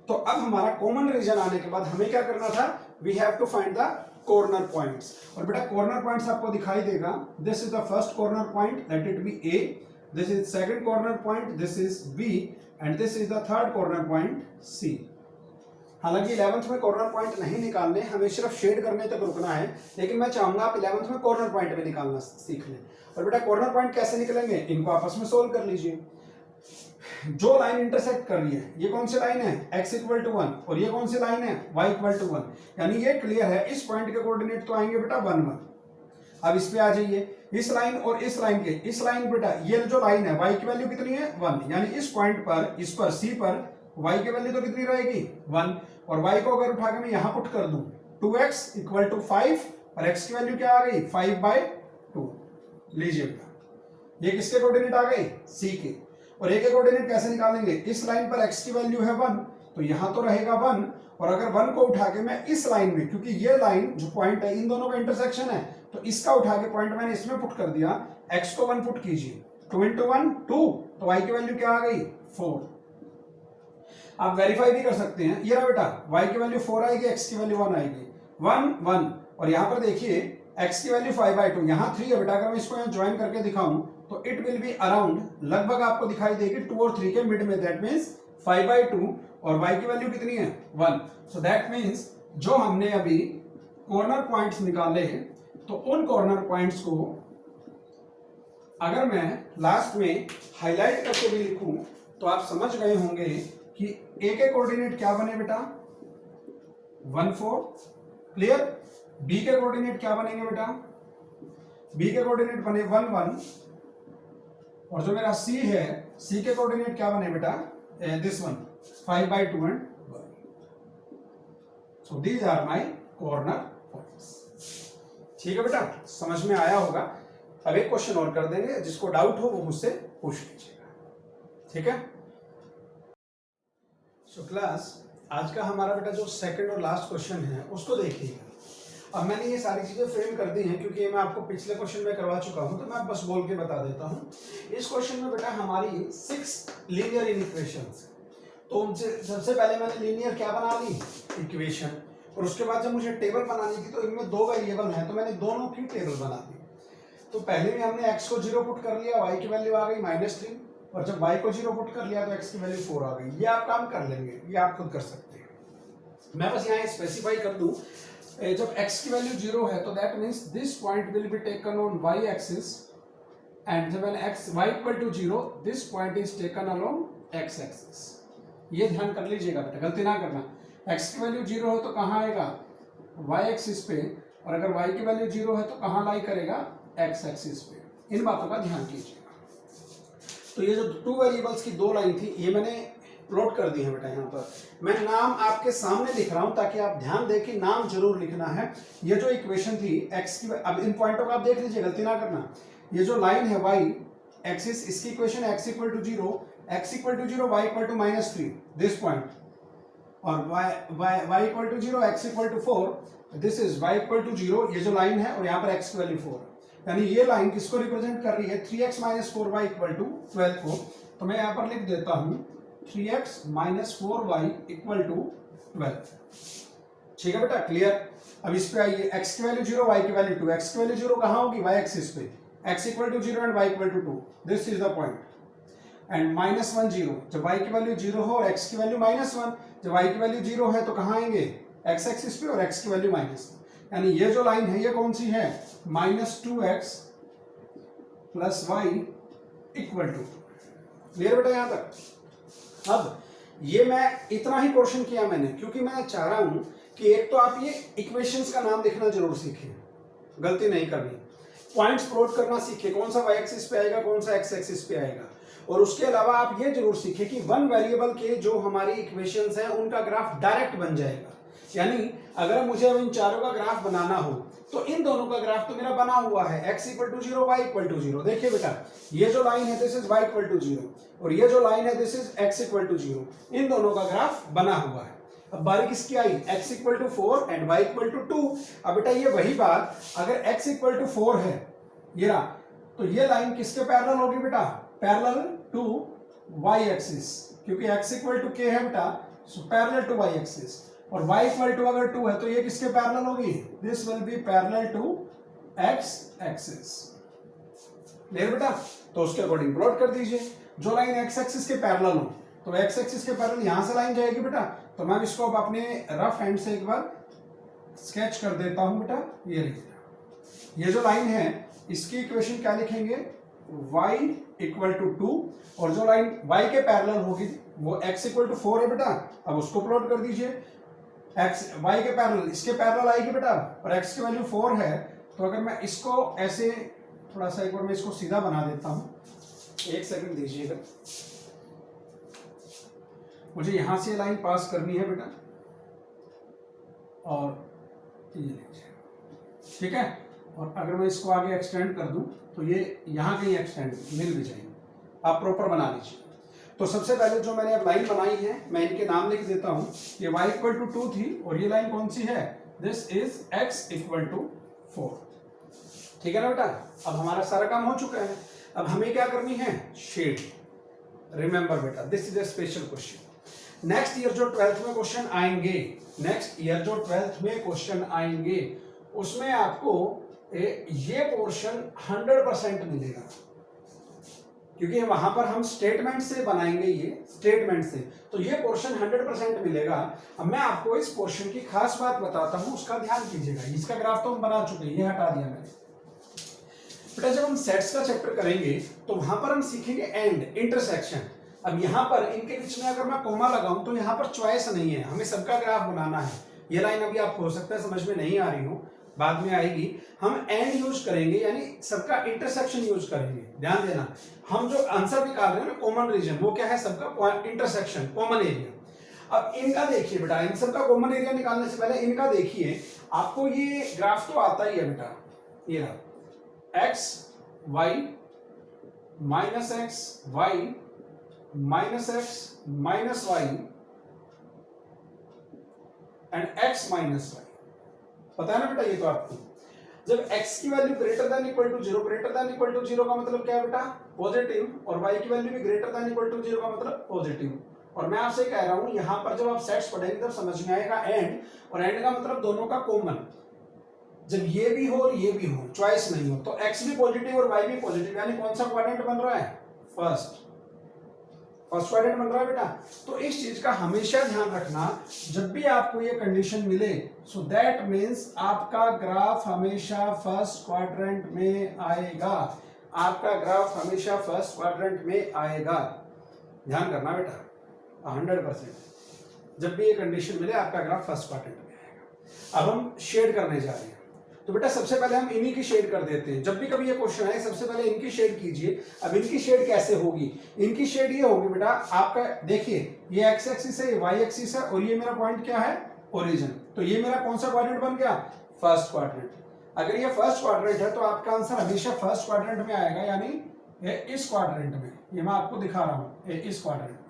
Speaker 1: तो अब हमारा कॉमन रीजन आने के बाद हमें क्या करना था, we have to find the corner points. और बेटा कॉर्नर पॉइंट्स आपको दिखाई देगा, this is the first corner point, let it be A, this is second corner point, this is B, and this is the third corner point C. हालांकि 11th में कॉर्नर पॉइंट नहीं निकालने, हमें सिर्फ शेड करने तक रुकना है, लेकिन मैं चाहूंगा आप 11th में कॉर्नर पॉइंट भी निकालना सीख लें। और बेटा कॉर्नर पॉइंट कैसे निकलेंगे, इनको आपस में सोल्व कर लीजिए। जो लाइन इंटरसेक्ट कर रही है, ये कौन सी लाइन है, x इक्वल टू 1, और ये कौन सी लाइन है, y इक्वल टू 1, यानी ये क्लियर है, इस पॉइंट के कोऑर्डिनेट तो आएंगे बेटा 1 1। अब इस पे आ जाइए, इस लाइन और इस लाइन के, इस लाइन बेटा ये जो लाइन है y की वैल्यू कितनी है 1, यानी इस पॉइंट पर, इस पर C पर y की वैल्यू तो कितनी रहेगी 1, और y को अगर उठा के मैं यहां पुट कर दूं 2x इक्वल टू 5, और x की वैल्यू क्या आ गई 5/2। लीजिए बेटा, ये किसके कोऑर्डिनेट आ गए, C के। और एक कोऑर्डिनेट कैसे निकालेंगे, इस लाइन पर x की वैल्यू है 1, तो यहां तो रहेगा 1, और अगर 1 को उठा के मैं इस लाइन में, क्योंकि ये लाइन जो पॉइंट है इन दोनों का इंटरसेक्शन है, तो इसका उठा के पॉइंट मैंने इसमें पुट कर दिया, x को 1 पुट कीजिए, 2 × 1 2, तो y की वैल्यू क्या आ गई 4। आप वेरीफाई भी कर सकते हैं, ये रहा बेटा, y की वैल्यू 4 आएगी, x की वैल्यू 1 आएगी, 1 1, और यहां पर देखिए x की वैल्यू 5/2, यहाँ 3 है बेटा, अगर मैं इसको यहाँ ज्वाइन करके दिखाऊं तो इट विल बी अराउंड, लगभग आपको दिखाई देगी 2 और 3 के मिड में, दैट मीन्स 5/2, और y की वैल्यू कितनी है 1। सो दैट मीन्स जो हमने अभी कॉर्नर पॉइंट्स निकाले, तो उन कॉर्नर पॉइंट्स को अगर मैं लास्ट में हाईलाइट करके भी लिखूं तो आप समझ गए होंगे कि a के कोऑर्डिनेट क्या बने बेटा 1 4, क्लियर। b के कोऑर्डिनेट क्या बनेंगे बेटा, b के कोऑर्डिनेट बने 1 1, और जो मेरा c है, c के कोऑर्डिनेट क्या बने बेटा this one 5/2 and 1। So these are my corner points. ठीक है बेटा, समझ में आया होगा। अब एक क्वेश्चन और कर देंगे, जिसको डाउट हो वो मुझसे पूछ लीजिएगा, ठीक है। सो क्लास, आज का हमारा बेटा जो सेकंड और लास्ट क्वेश्चन है उसको देखिएगा। अब मैंने ये सारी चीजें फ्रेम कर दी हैं, क्योंकि मैं आपको पिछले क्वेश्चन में करवा चुका हूं, तो मैं बस बोल के बता देता हूं। इस क्वेश्चन में बेटा हमारी 6 लीनियर इक्वेशंस, तो सबसे पहले मैंने लीनियर क्या बना ली, इक्वेशन, और उसके बाद जब मुझे टेबल बनानी थी तो इनमें 2 वेरिएबल हैं, तो मैंने दोनों की टेबल बना दी। तो पहले में हमने x को 0 पुट कर लिया, y की वैल्यू आ गई -3, और जब y को 0 पुट कर लिया तो x की वैल्यू 4 आ गई। ये आप काम कर लेंगे, ये आप खुद कर सकते हैं। मैं बस यहाँ स्पेसिफाई कर दूं, जब x की वैल्यू 0 है तो that means this point will be taken on y axis, and जब y equal to 0 this point is taken along x axis. ये ध्यान कर लीजिएगा बेटा, गलती ना करना। x की वैल्यू 0 है तो कहाँ आएगा, y एक्सिस पे, और अगर y की वैल्यू 0 है तो कहाँ लाई करेगा, x एक्सिस पे। इन बातों का ध्यान कीजिएगा। तो ये जो 2 वेरिएबल्स की 2 लाइन थी, ये मैंने प्लॉट कर दी है बेटा। यहाँ पर मैं नाम आपके सामने लिख रहा हूं ताकि आप ध्यान दें कि नाम जरूर लिखना है। ये जो इक्वेशन थी x की, अब इन पॉइंटों को आप देख लीजिए, गलती ना करना। ये जो लाइन है y एक्सिस, इसकी equation x equal to 0, x equal to 0, y equal to -3, this point, और y equal to 0, x equal to 4, this is y equal to 0, ये जो लाइन है, और यहाँ पर x की वैल्यू 4, यानी ये लाइन किसको रिप्रेजेंट कर रही है, 3x - 4y इक्वल टू 12 को। तो मैं यहाँ पर लिख देता हूँ 3x - 4y इक्वल टू 12। ठीक है बेटा, क्लियर। अब इस पे आइए, x की वैल्यू 0, y की वैल्यू 2, x की वैल्यू 0 कहाँ होगी, y एक्सिस पे, x equal to 0 and y equal to 2, this is the point, and -1 0, जब y की वैल्यू 0 हो और x की वैल्यू -1, जब y की वैल्यू 0 है तो कहाँ आएंगे, x एक्सिस पे, और x की वैल्यू -1, यानी ये जो लाइन है ये कौन सी है, -2x plus y equal to. Clear बेटा यहां तक। अब ये मैं इतना ही पोर्शन किया मैंने, क्योंकि मैं चाह रहा हूं कि एक तो आप ये इक्वेशंस का नाम लिखना जरूर सीखें, गलती नहीं करनी, पॉइंट्स प्लॉट करना सीखें, कौन सा वाई एक्सिस पे आएगा कौन सा एक्स एक्सिस पे आएगा, और उसके अलावा आप ये जरूर सीखें कि वन वेरिएबल के जो हमारी इक्वेशंस हैं उनका ग्राफ डायरेक्ट बन जाएगा। यानी अगर मुझे इन चारों का ग्राफ बनाना हो तो इन दोनों का ग्राफ तो मेरा बना हुआ है, x equal to 0 y equal to 0। देखिए बेटा ये जो लाइन है this is y equal to 0 और ये जो लाइन है this is x equal to 0, इन दोनों का ग्राफ बना हुआ है। अब बारी किसकी आई, x equal to 4 and y equal to 2। अब बेटा ये वही बात, अगर x इक्वल टू 4 है ये रहा, तो ये लाइन किसके पैरेलल होगी बेटा, पैरेलल टू y एक्सिस, क्योंकि x इक्वल टू k है बेटा, so parallel to y axis, और y इक्वल टू अगर 2 है तो ये किसके पैरेलल होगी, this will be parallel to x axis. Clear बेटा, तो उसके अकॉर्डिंग प्लॉट कर दीजिए। जो लाइन x एक्सिस के पैरेलल हो तो x एक्सिस के पैरेलल यहां से लाइन जाएगी बेटा, तो मैं इसको अब अपने रफ हैंड से एक बार स्केच कर देता हूं बेटा। ये लिखिए, ये जो लाइन है इसकी इक्वेशन क्या लिखेंगे, y इक्वल टू 2, और जो लाइन y के पैरेलल होगी वो x इक्वल टू 4 है बेटा, अब उसको प्लॉट कर दीजिए। x y के पैरेलल इसके पैरेलल आएगी बेटा, और x की वैल्यू 4 है, तो अगर मैं इसको ऐसे थोड़ा सा एक बार मैं इसको सीधा बना देता हूं, एक सेकंड दीजिएगा, मुझे यहां से लाइन पास करनी है बेटा, और ये लीजिए, ठीक है। और अगर मैं इसको आगे एक्सटेंड कर दूं तो ये यहां कहीं एक्सटेंड मिल भी जाएंगे, आप प्रॉपर बना लीजिए। तो सबसे पहले जो मैंने अब लाइन बनाई है मैं इनके नाम लिख देता हूं, ये y इक्वल टू 2 थी और ये लाइन कौन सी है, this is x equal to 4। ठीक है ना बेटा, अब हमारा सारा काम हो चुका है। अब हमें क्या करनी है, शेड। रिमेंबर बेटा this is a special question. Next year जो 12th में क्वेश्चन आएंगे, नेक्स्ट ईयर जो 12th में क्वेश्चन आएंगे उसमें आपको ये पोर्शन 100% मिलेगा, क्योंकि वहां पर हम स्टेटमेंट से बनाएंगे, ये स्टेटमेंट से, तो ये पोर्शन 100% मिलेगा। अब मैं आपको इस पोर्शन की खास बात बताता हूं, उसका ध्यान कीजिएगा। इसका ग्राफ तो हम बना चुके हैं, ये हटा दिया मैंने बेटा। जब हम सेट्स का चैप्टर करेंगे तो वहां पर हम सीखेंगे एंड, इंटरसेक्शन। अब यहाँ पर इनके बीच में अगर मैं कोमा लगाऊं तो यहाँ पर चॉइस नहीं है, हमें सबका ग्राफ बनाना है। ये लाइन अभी आपको हो सकता है समझ में नहीं आ रही हो, बाद में आएगी। हम एंड यूज करेंगे, यानी सबका इंटरसेक्शन यूज करेंगे। ध्यान देना, हम जो आंसर निकाल रहे हैं ना कॉमन रीजन, वो क्या है, सबका इंटरसेक्शन, कॉमन एरिया। अब इनका देखिए बेटा, इन सबका कॉमन एरिया निकालने से पहले इनका देखिए। आपको ये ग्राफ तो आता ही है बेटा, ये रहा x y minus x y minus x minus y and x minus y. पता है ना बेटा, ये तो आपको जब x की value greater than equal to 0, greater than equal to 0 का मतलब क्या है बेटा, पॉजिटिव, और y की वैल्यू भी ग्रेटर देन इक्वल टू 0 का मतलब पॉजिटिव। और मैं आपसे कह रहा हूं यहां पर जब आप सेट्स पढ़ेंगे तब समझ में आएगा एंड, और एंड का मतलब दोनों का कॉमन। जब ये भी हो और ये भी हो, चॉइस नहीं हो, तो x भी पॉजिटिव और y भी पॉजिटिव, यानी कौन सा क्वाड्रेंट बन रहा है, फर्स्ट क्वाड्रेंट बन रहा है बेटा। तो इस चीज का हमेशा ध्यान रखना, जब भी आपको ये कंडीशन मिले, सो दैट मीन्स आपका ग्राफ हमेशा फर्स्ट क्वाड्रेंट में आएगा, आपका ग्राफ हमेशा फर्स्ट क्वाड्रेंट में आएगा। ध्यान करना बेटा 100%, जब भी ये कंडीशन मिले आपका ग्राफ फर्स्ट क्वाड्रेंट में आएगा। अब हम शेड करने जा रहे हैं, तो बेटा सबसे पहले हम इन्हीं की शेड कर देते हैं। जब भी कभी ये क्वेश्चन आए सबसे पहले इनकी शेड कीजिए। अब इनकी शेड कैसे होगी, इनकी शेड ये होगी बेटा, आपका देखिए ये एक्स एक्सिस है, ये वाई एक्सिस है, और ये मेरा पॉइंट क्या है, ओरिजिन। तो ये मेरा कौन सा क्वाड्रेंट बन गया, फर्स्ट क्वाड्रेंट। अगर ये फर्स्ट क्वाड्रेंट है तो आपका आंसर हमेशा फर्स्ट क्वाड्रेंट में आएगा, यानी ये इस क्वाड्रेंट में, ये मैं आपको दिखा रहा हूं, ये इस क्वाड्रेंट में।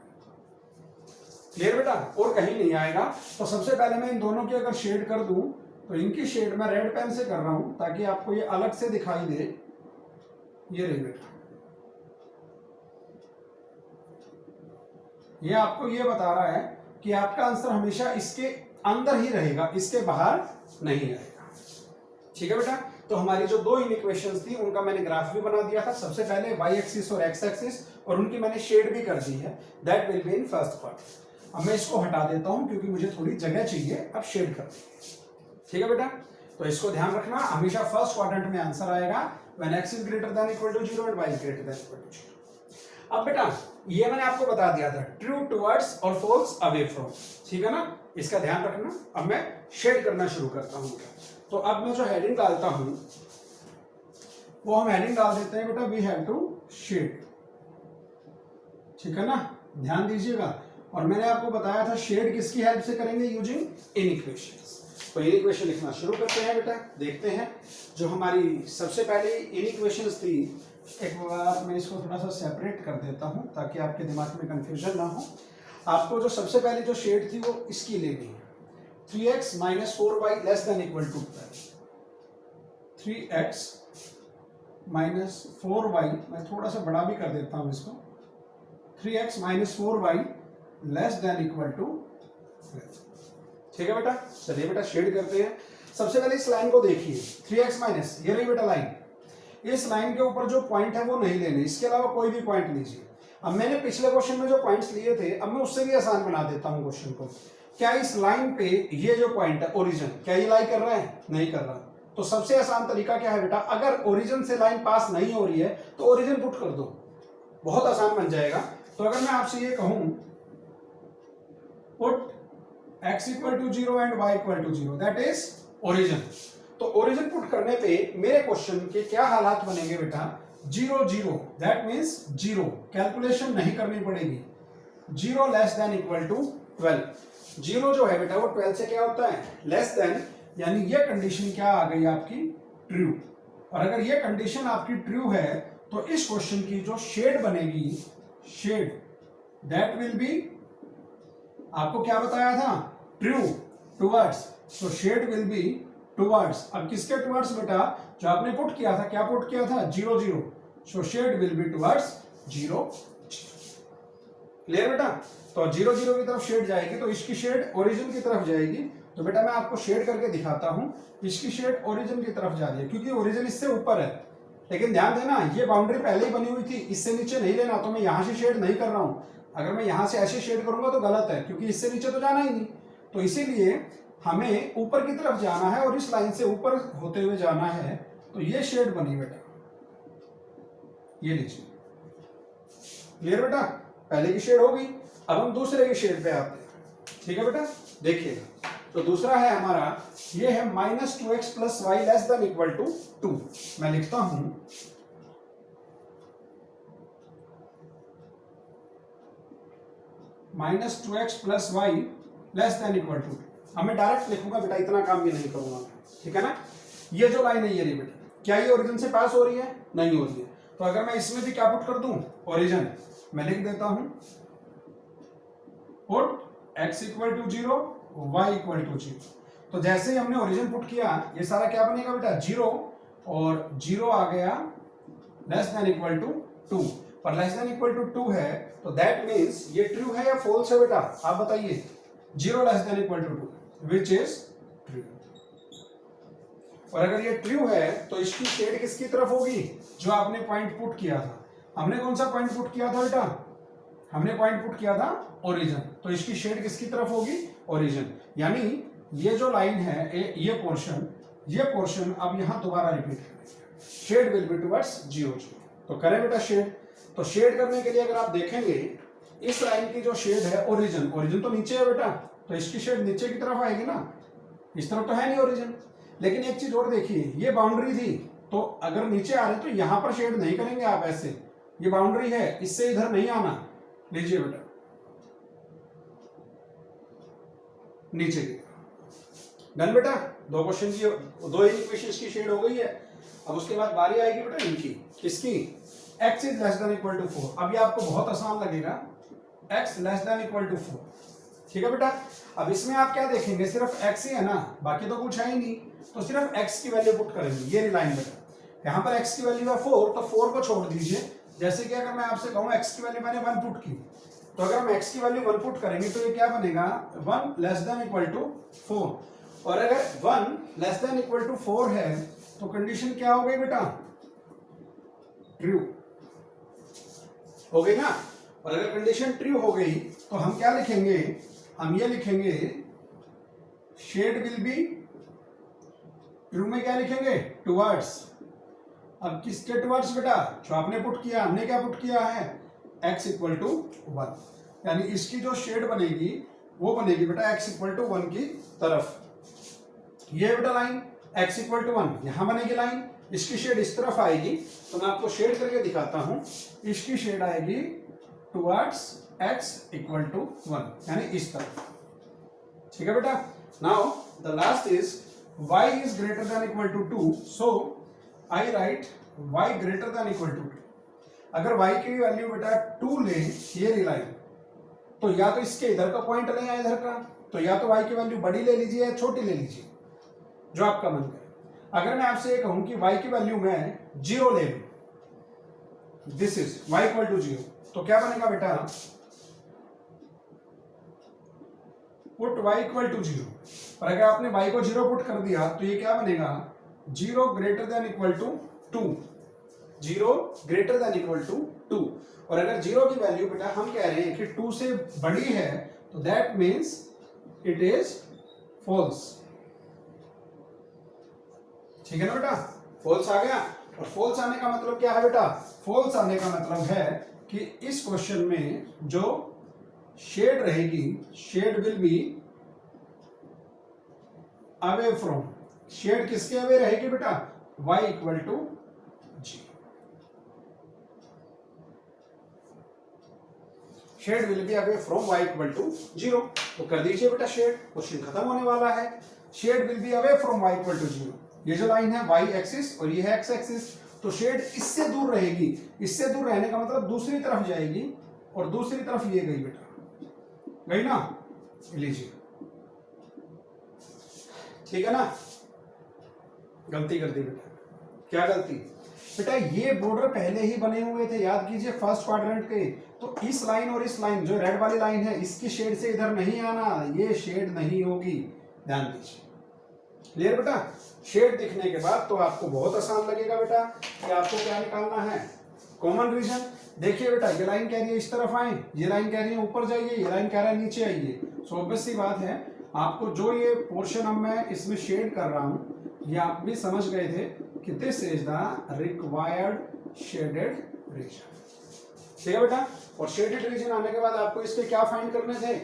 Speaker 1: क्लियर बेटा, और कहीं नहीं आएगा। तो सबसे पहले मैं इन दोनों की अगर शेड कर दूं, तो इनकी शेड मैं रेड पेन से कर रहा हूं ताकि आपको ये अलग से दिखाई दे। ये रही बेटा, ये आपको ये बता रहा है कि आपका आंसर हमेशा इसके अंदर ही रहेगा, इसके बाहर नहीं रहेगा। ठीक है बेटा, तो हमारी जो दो इक्वेशंस थी उनका मैंने ग्राफ भी बना दिया था। सबसे पहले y एक्सिस और x एक्सिस, और उनकी मैंने शेड भी कर दी है, that will be in first part. अब मैं इसको हटा देता हूं क्योंकि मुझे थोड़ी जगह चाहिए, अब शेड कर देंगे। ठीक है बेटा, तो इसको ध्यान रखना, हमेशा फर्स्ट क्वाड्रेंट में आंसर आएगा when x is greater than equal to 0 and y is greater than equal to 0। अब बेटा ये मैंने आपको बता दिया था, ट्रू टुवर्ड्स और फॉल्स अवे फ्रॉम, ठीक है ना, इसका ध्यान रखना। अब मैं शेड करना शुरू करता हूँ। तो अब मैं जो हेडिंग डालता हूँ वो हम हेडिंग डाल देते हैं बेटा, वी हैव टू शेड, ठीक है ना, ध्यान दीजिएगा। और मैंने आपको बताया था शेड किसकी हेल्प से करेंगे, यूजिंग इनइक्वेशंस। तो इनइक्वेशन लिखना शुरू करते हैं बेटा, देखते हैं जो हमारी सबसे पहली इनइक्वेशंस थी। एक बार मैं इसको थोड़ा सा सेपरेट कर देता हूं ताकि आपके दिमाग में कंफ्यूजन ना हो। आपको जो सबसे पहले जो शेड थी वो इसकी लेनी है, 3x minus 4y less than equal to 3x minus 4y, मैं थोड़ा सा बड़ा भी कर देता हूं इसको, 3x minus 4y less than equal to, ठीक है बेटा। चलिए बेटा शेड करते हैं। सबसे पहले इस लाइन को देखिए, 3x माइनस, ये रही बेटा लाइन, इस लाइन के ऊपर जो पॉइंट है वो नहीं लेने, इसके अलावा कोई भी पॉइंट लीजिए। अब मैंने पिछले क्वेश्चन में जो पॉइंट्स लिए थे, अब मैं उससे भी आसान बना देता हूं क्वेश्चन को। क्या इस लाइन पे ये जो पॉइंट है ओरिजिन, क्या ये लाई कर रहा है, नहीं कर रहा, तो सबसे आसान तरीका क्या है बेटा, अगर ओरिजिन से लाइन पास नहीं हो रही है तो ओरिजिन पुट कर दो, बहुत आसान बन जाएगा। तो अगर मैं आपसे ये कहूं put x equal to 0 and y equal to 0, that is origin. तो ओरिजिन पुट करने पे मेरे क्वेश्चन के क्या हालात बनेंगे बेटा, 0 0, दैट मींस 0, कैलकुलेशन नहीं करनी पड़ेगी, 0 लेस देन इक्वल टू 12, 0 जो है बेटा वो 12 से क्या होता है, लेस देन, यानी ये कंडीशन क्या आ गई आपकी, ट्रू। और अगर ये कंडीशन आपकी ट्रू है तो इस क्वेश्चन की जो शेड बनेगी, शेड दैट विल बी, आपको क्या बताया था, ट्रू टुवर्ड्स, तो शेड विल बी टुवर्ड्स। अब किसके टुवर्ड्स बेटा, जो आपने पुट किया था, क्या पुट किया था, 0 0, so shed will be towards 0 clear बेटा। तो 0 0 की तरफ शेड जाएगी तो इसकी शेड ओरिजिन की तरफ जाएगी। तो बेटा मैं आपको शेड करके दिखाता हूं, इसकी शेड ओरिजिन की तरफ जा रही है क्योंकि ओरिजिन इससे ऊपर है, लेकिन ध्यान देना ये बाउंड्री पहले ही बनी हुई थी, इससे नीचे नहीं लेना। तो मैं यहां से शेड नहीं कर रहा हूं, अगर मैं यहां से ऐसे शेड करूंगा तो गलत है क्योंकि इससे नीचे तो जाना ही नहीं। तो इसीलिए हमें ऊपर की तरफ जाना है और इस लाइन से ऊपर होते हुए जाना है। तो ये शेड बनी बेटा, ये लीजिए, क्लियर बेटा, पहले की शेड होगी। अब हम दूसरे की शेड पे आते हैं, ठीक है बेटा, देखिएगा। तो दूसरा है हमारा, ये है minus 2x plus y less than equal to 2। मैं लिखता हूं minus 2x plus y less than equal to, अब मैं डायरेक्ट लिखूंगा बेटा, इतना काम भी नहीं करूंगा, ठीक है ना। ये जो लाइन है ये रही बेटा, क्या ये ओरिजिन से पास हो रही है, नहीं हो रही है। तो अगर मैं इसमें भी क्या पुट कर दूं, ओरिजिन, मैं लिख देता हूं put x equal to 0 y equal to 0। तो जैसे ही हमने ओरिजिन पुट किया ये सारा क्या बनेगा बेटा, 0 और 0 आ गया लेस देन इक्वल टू 2, पर लेस देन इक्वल टू 2 है तो दैट मींस ये ट्रू है या फॉल्स है बेटा, आप बताइए। 0 less than equal to 2 which is true. और अगर ये ट्रू है तो इसकी शेड किसकी तरफ होगी, जो आपने पॉइंट पुट किया था। हमने कौन सा पॉइंट पुट किया था बेटा, हमने पॉइंट पुट किया था ओरिजिन, तो इसकी शेड किसकी तरफ होगी, ओरिजिन। यानी ये जो लाइन है, ये पोर्शन अब यहां दोबारा रिपीट करेंगे, शेड विल बी टुवर्ड्स 0 0। तो करें बेटा शेड। तो शेड करने के लिए अगर आप देखेंगे इस लाइन की जो शेड है ओरिजिन, ओरिजिन तो नीचे है बेटा, तो इसकी शेड नीचे की तरफ आएगी ना, इस तरफ तो है नहीं ओरिजिन। लेकिन एक चीज और देखिए, ये बाउंड्री थी तो अगर नीचे आ रहे तो यहां पर शेड नहीं करेंगे आप, ऐसे ये बाउंड्री है, इससे इधर नहीं आना। लीजिए बेटा नीचे की, डन बेटा, दो क्वेश्चन की, दो इक्वेशंस की शेड हो गई है। अब उसके बाद बारी आएगी बेटा इनकी, किसकी, x is less than equal to 4। अब ये आपको बहुत आसान लगेगा, x less than equal to 4, ठीक है बेटा। अब इसमें आप क्या देखेंगे, सिर्फ x ही है ना, बाकी तो कुछ है ही नहीं, तो सिर्फ x की वैल्यू पुट करेंगे। ये लाइन बेटा, यहाँ पर x की वैल्यू है 4, तो 4 को छोड़ दीजिए। जैसे कि अगर मैं आपसे कहूँ x की वैल्यू मैंने 1 पुट की, तो अगर हम x की वैल्यू 1 पुट करेंगे तो ये क्या बनेगा, 1 लेस देन इक्वल टू 4। और अगर 1 लेस देन इक्वल टू 4 है तो कंडीशन क्या हो गई बेटा, ट्रू हो गई ना। और अगर कंडीशन ट्रू हो गई तो हम क्या लिखेंगे, हम ये लिखेंगे शेड विल बी ट्रू में क्या लिखेंगे, टुवर्ड्स। अब किसके टुवर्ड्स बेटा, जो आपने पुट किया, हमने क्या पुट किया है, x इक्वल टू 1, यानी इसकी जो शेड बनेगी वो बनेगी बेटा x इक्वल टू 1 की तरफ। ये बेटा लाइन x इक्वल टू 1 यहां बनेगी लाइन, इसकी शेड इस तरफ आएगी, तो मैं आपको शेड करके दिखाता हूं। इसकी शेड आएगी टुवर्ड्स x इक्वल टू 1, यानी इस तरफ। ठीक है बेटा। Now the last is y is greater than equal to 2, so I write y greater than equal to 2। अगर y की वैल्यू बेटा 2 ले, ये रही लाइन, तो या तो इसके इधर का पॉइंट लें या इधर का, तो या तो y की वैल्यू बड़ी ले लीजिए या छोटी ले लीजिए, जो आपका मन करे। अगर मैं आपसे ये कहूं कि y की वैल्यू मैं 0 ले लूं, this is y equal to 0, तो क्या बनेगा बेटा, पुट y इक्वल टू 0। और अगर आपने y को 0 पुट कर दिया तो ये क्या बनेगा, 0 greater than equal to 2, 0 greater than equal to 2। और अगर 0 की वैल्यू बेटा हम कह रहे हैं कि 2 से बड़ी है, तो that means it is false. ठीक है ना बेटा, फॉल्स आ गया। और फॉल्स आने का मतलब क्या है बेटा, फॉल्स आने का मतलब है कि इस क्वेश्चन में जो शेड रहेगी, shade will be away from, shade किसके अवे रहेगी बेटा, y equal to g। Shade will be away from y equal to 0। तो कर दीजिए बेटा शेड, क्वेश्चन खत्म होने वाला है। Shade will be away from y equal to 0, ये जो लाइन है y एक्सिस और ये है x एक्सिस, तो शेड इससे दूर रहेगी। इससे दूर रहने का मतलब दूसरी तरफ जाएगी, और दूसरी तरफ ये गई बेटा, गई ना, लीजिए। ठीक है ना, गलती कर दी बेटा। क्या गलती बेटा, ये बॉर्डर पहले ही बने हुए थे, याद कीजिए फर्स्ट क्वाड्रेंट के। तो इस लाइन और इस लाइन, जो रेड वाली लाइन है, इसकी शेड से इधर नहीं आना, ये शेड नहीं होगी, ध्यान दीजिए। क्लियर बेटा। शेड दिखने के बाद तो आपको बहुत आसान लगेगा बेटा कि आपको क्या निकालना है, कॉमन रीजन। देखिए बेटा, ये लाइन कह रही है इस तरफ आए, ये लाइन कह रही है ऊपर जाइए, ये लाइन कह रहा है नीचे आइए। सो ऑब्वियस सी बात है, आपको जो ये पोर्शन अब मैं इसमें शेड कर रहा हूं, ये आप भी समझ गए थे कि this is the required shaded region. ठीक है बेटा। और शेडेड रीजन आने के बाद आपको इसके क्या फाइंड करने थे,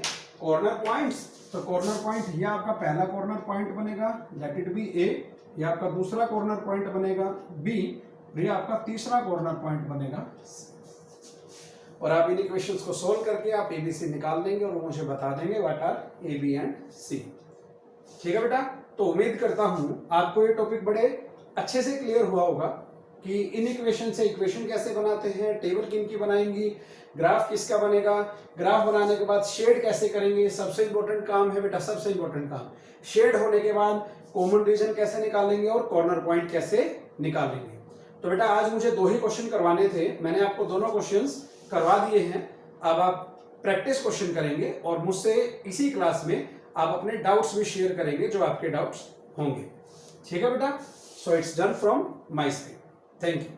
Speaker 1: कॉर्नर पॉइंट्स। तो कॉर्नर पॉइंट, ये आपका पहला कॉर्नर पॉइंट बनेगा, लेट इट बी ए। ये आपका दूसरा कॉर्नर पॉइंट बनेगा बी, ये आपका तीसरा कॉर्नर पॉइंट बनेगा सी। और आप इन इक्वेशंस को सोल्व करके आप एबीसी निकाल देंगे और मुझे बता देंगे what are A B and C. ठीक है बेटा। तो उम्मीद करता हूं आपको ये टॉपिक बड़े अच्छे से क्लियर हुआ होगा कि इन इक्वेशन से इक्वेशन कैसे बनाते हैं, टेबल किन की बनाएंगी, ग्राफ किसका बनेगा, ग्राफ बनाने के बाद शेड कैसे करेंगे, सबसे इंपॉर्टेंट काम है बेटा, सबसे इंपॉर्टेंट काम। शेड होने के बाद कॉमन रीजन कैसे निकालेंगे और कॉर्नर पॉइंट कैसे निकालेंगे। तो बेटा आज मुझे 2 ही क्वेश्चन करवाने थे, मैंने आपको दोनों क्वेश्चंस करवा दिए हैं। अब आप प्रैक्टिस क्वेश्चन करेंगे और मुझसे इसी क्लास में आप अपने डाउट्स भी शेयर करेंगे, जो आपके डाउट्स होंगे। ठीक है बेटा। So it's done from my side. Thank you.